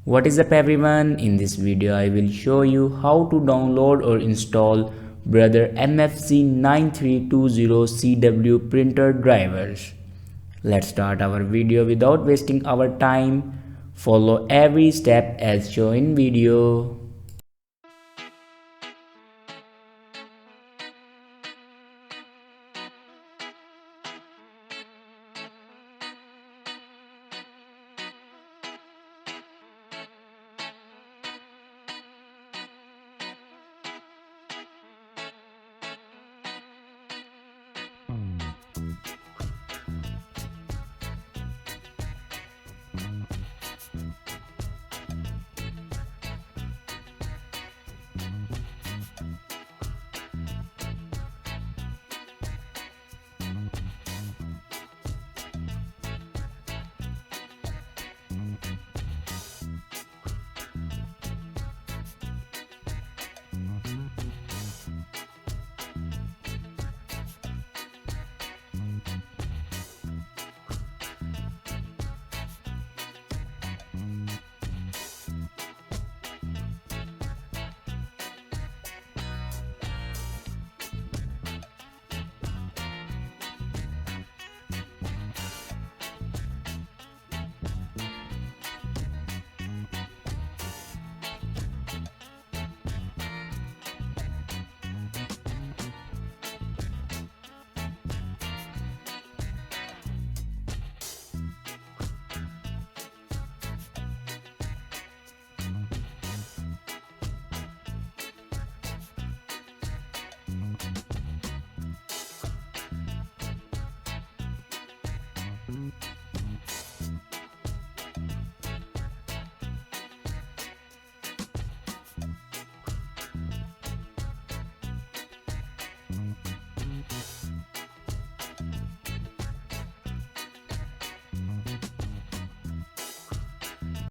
What is up everyone, in this video I will show you how to download or install Brother MFC 9320CW printer drivers. Let's start our video without wasting our time. Follow every step as shown in video.